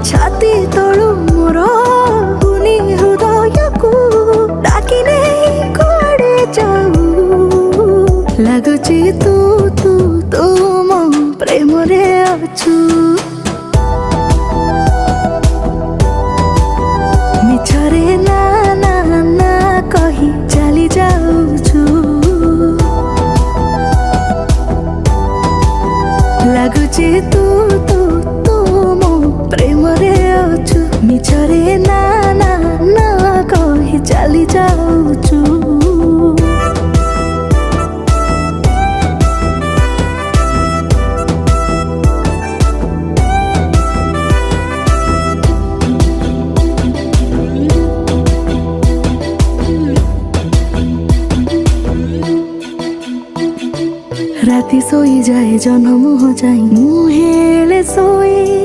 छाती तळु मोर कुनी हृदयकु डाकी नहीं कुआडे जाऊ लगुची तू तू तू मो प्रेम रे अछु मिछरे ना ना ना कही चली जाऊछु लगुची तू तू तू मो प्रेम रे अछु मिछरे ना ना ना कही चली जाऊछु राति सोई जाए जन्म हो जाए मुहेले सोई।